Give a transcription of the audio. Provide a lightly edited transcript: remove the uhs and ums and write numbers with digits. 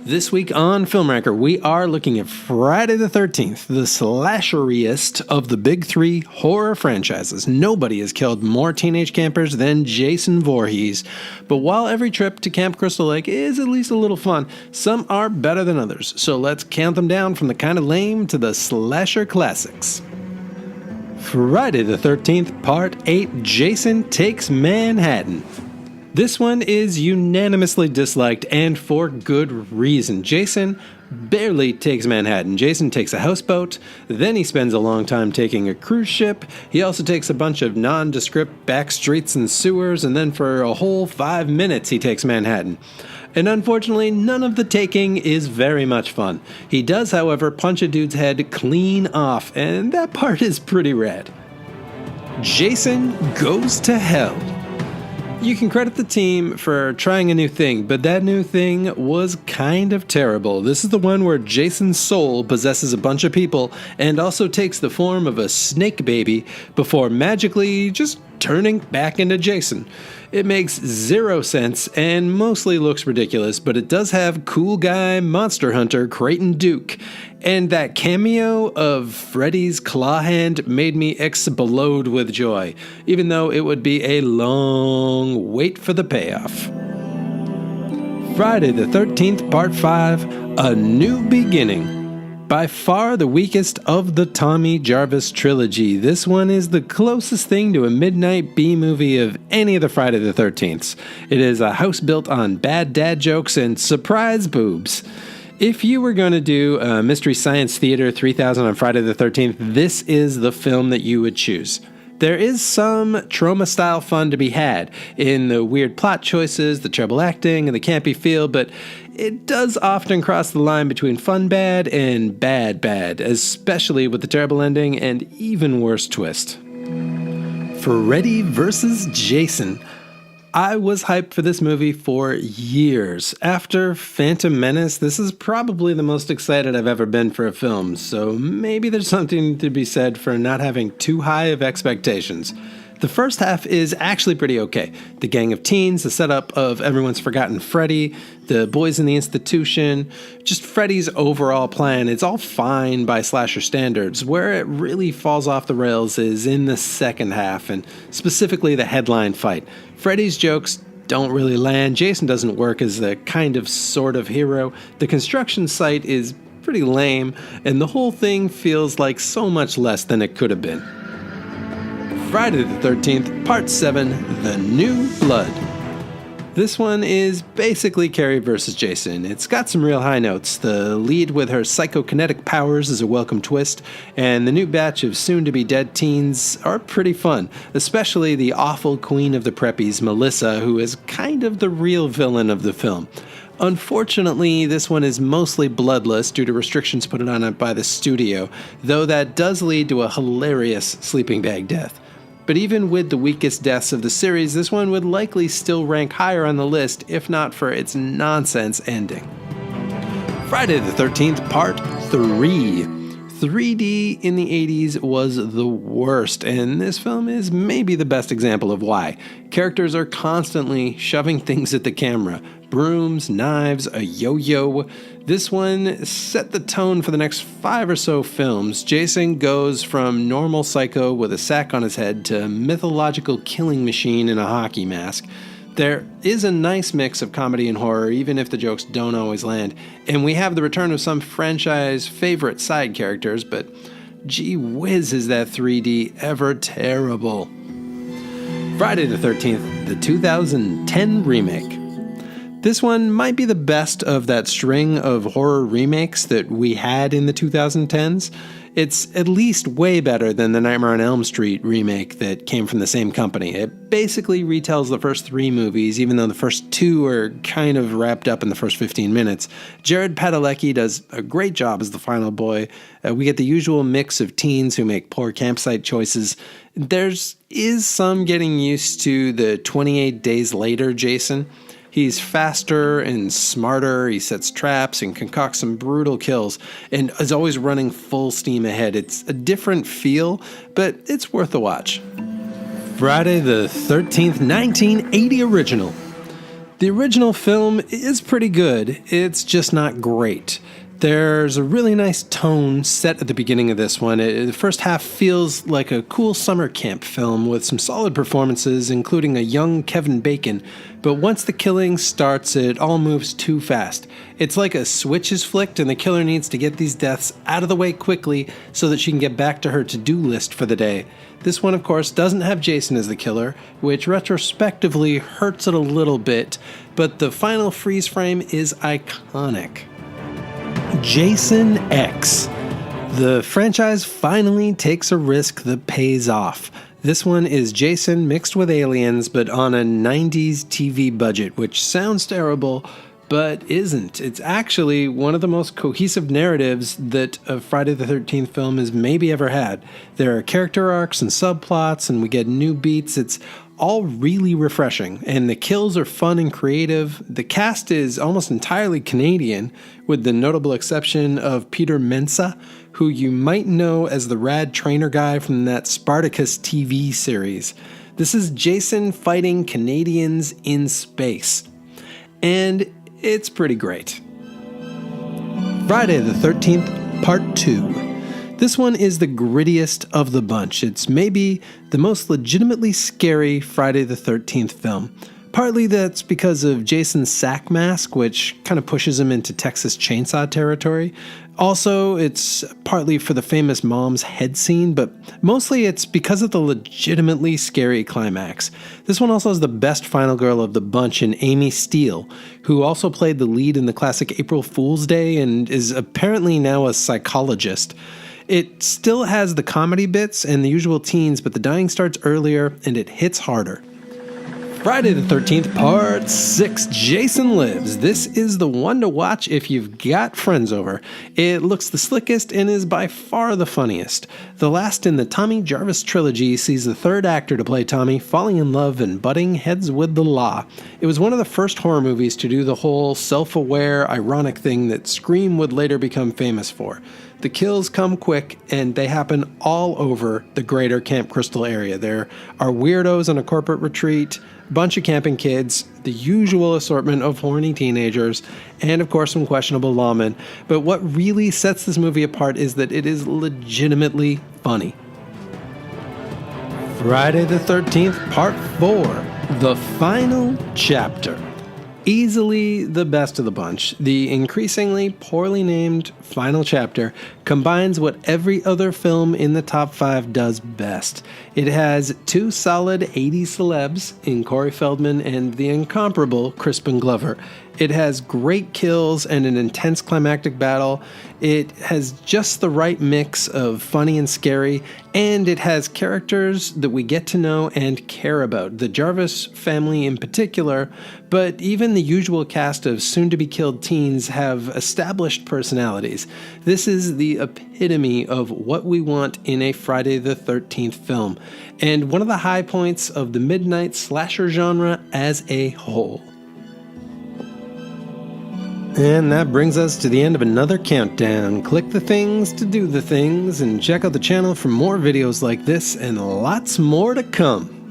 This week on Film Ranker, we are looking at Friday the 13th, the slasheriest of the big three horror franchises. Nobody has killed more teenage campers than Jason Voorhees. But while every trip to Camp Crystal Lake is at least a little fun, some are better than others. So let's count them down from the kind of lame to the slasher classics. Friday the 13th, Part 8, Jason Takes Manhattan. This one is unanimously disliked, and for good reason. Jason barely takes Manhattan. Jason takes a houseboat, then he spends a long time taking a cruise ship. He also takes a bunch of nondescript back streets and sewers, and then for a whole 5 minutes he takes Manhattan. And unfortunately, none of the taking is very much fun. He does, however, punch a dude's head clean off, and that part is pretty rad. Jason Goes to Hell. You can credit the team for trying a new thing, but that new thing was kind of terrible. This is the one where Jason's soul possesses a bunch of people and also takes the form of a snake baby before magically just turning back into Jason. It makes zero sense and mostly looks ridiculous, but it does have cool guy monster hunter Creighton Duke. And that cameo of Freddy's claw hand made me explode with joy, even though it would be a long wait for the payoff. Friday the 13th, Part 5, A New Beginning. By far the weakest of the Tommy Jarvis trilogy, this one is the closest thing to a midnight B-movie of any of the Friday the 13ths. It is a house built on bad dad jokes and surprise boobs. If you were going to do Mystery Science Theater 3000 on Friday the 13th, this is the film that you would choose. There is some trauma-style fun to be had in the weird plot choices, the treble acting, and the campy feel, but it does often cross the line between fun bad and bad bad, especially with the terrible ending and even worse twist. Freddy vs. Jason. I was hyped for this movie for years. After Phantom Menace, this is probably the most excited I've ever been for a film, so maybe there's something to be said for not having too high of expectations. The first half is actually pretty okay. The gang of teens, the setup of everyone's forgotten Freddy, the boys in the institution, just Freddy's overall plan, it's all fine by slasher standards. Where it really falls off the rails is in the second half, and specifically the headline fight. Freddy's jokes don't really land. Jason doesn't work as a kind of sort of hero. The construction site is pretty lame, and the whole thing feels like so much less than it could have been. Friday the 13th, Part 7, The New Blood. This one is basically Carrie vs. Jason. It's got some real high notes. The lead with her psychokinetic powers is a welcome twist, and the new batch of soon-to-be-dead teens are pretty fun, especially the awful queen of the preppies, Melissa, who is kind of the real villain of the film. Unfortunately, this one is mostly bloodless due to restrictions put on it by the studio, though that does lead to a hilarious sleeping bag death. But even with the weakest deaths of the series, this one would likely still rank higher on the list if not for its nonsense ending. Friday the 13th, Part 3. 3D in the 80s was the worst, and this film is maybe the best example of why. Characters are constantly shoving things at the camera. Brooms, knives, a yo-yo. This one set the tone for the next 5 or so films. Jason goes from normal psycho with a sack on his head to mythological killing machine in a hockey mask. There is a nice mix of comedy and horror, even if the jokes don't always land. And we have the return of some franchise favorite side characters, but gee whiz is that 3D ever terrible. Friday the 13th, the 2010 remake. This one might be the best of that string of horror remakes that we had in the 2010s. It's at least way better than the Nightmare on Elm Street remake that came from the same company. It basically retells the first 3 movies, even though the first 2 are kind of wrapped up in the first 15 minutes. Jared Padalecki does a great job as the final boy. We get the usual mix of teens who make poor campsite choices. There's some getting used to the 28 Days Later Jason. He's faster and smarter, he sets traps and concocts some brutal kills, and is always running full steam ahead. It's a different feel, but it's worth a watch. Friday the 13th, 1980 original. The original film is pretty good, it's just not great. There's a really nice tone set at the beginning of this one. The first half feels like a cool summer camp film with some solid performances, including a young Kevin Bacon. But once the killing starts, it all moves too fast. It's like a switch is flicked and the killer needs to get these deaths out of the way quickly so that she can get back to her to-do list for the day. This one, of course, doesn't have Jason as the killer, which retrospectively hurts it a little bit, but the final freeze frame is iconic. Jason X. The franchise finally takes a risk that pays off. This one is Jason mixed with aliens, but on a 90s TV budget, which sounds terrible, but isn't. It's actually one of the most cohesive narratives that a Friday the 13th film has maybe ever had. There are character arcs and subplots, and we get new beats. It's all really refreshing, and the kills are fun and creative. The cast is almost entirely Canadian, with the notable exception of Peter Mensah, who you might know as the rad trainer guy from that Spartacus TV series. This is Jason fighting Canadians in space, and it's pretty great. Friday the 13th, Part 2. This one is the grittiest of the bunch. It's maybe the most legitimately scary Friday the 13th film. Partly that's because of Jason's sack mask, which kind of pushes him into Texas Chainsaw territory. Also, it's partly for the famous mom's head scene, but mostly it's because of the legitimately scary climax. This one also has the best final girl of the bunch in Amy Steele, who also played the lead in the classic April Fool's Day and is apparently now a psychologist. It still has the comedy bits and the usual teens, but the dying starts earlier and it hits harder. Friday the 13th, Part 6, Jason Lives. This is the one to watch if you've got friends over. It looks the slickest and is by far the funniest. The last in the Tommy Jarvis trilogy sees the third actor to play Tommy falling in love and butting heads with the law. It was one of the first horror movies to do the whole self-aware, ironic thing that Scream would later become famous for. The kills come quick, and they happen all over the greater Camp Crystal area. There are weirdos on a corporate retreat, a bunch of camping kids, the usual assortment of horny teenagers, and of course some questionable lawmen. But what really sets this movie apart is that it is legitimately funny. Friday the 13th, Part 4, The Final Chapter. Easily the best of the bunch, the increasingly poorly named Final Chapter combines what every other film in the top 5 does best. It has two solid 80s celebs in Corey Feldman and the incomparable Crispin Glover. It has great kills and an intense climactic battle. It has just the right mix of funny and scary, and it has characters that we get to know and care about. The Jarvis family in particular, but even the usual cast of soon-to-be-killed teens have established personalities. This is the epitome of what we want in a Friday the 13th film, and one of the high points of the midnight slasher genre as a whole. And that brings us to the end of another countdown. Click the things to do the things, and check out the channel for more videos like this and lots more to come.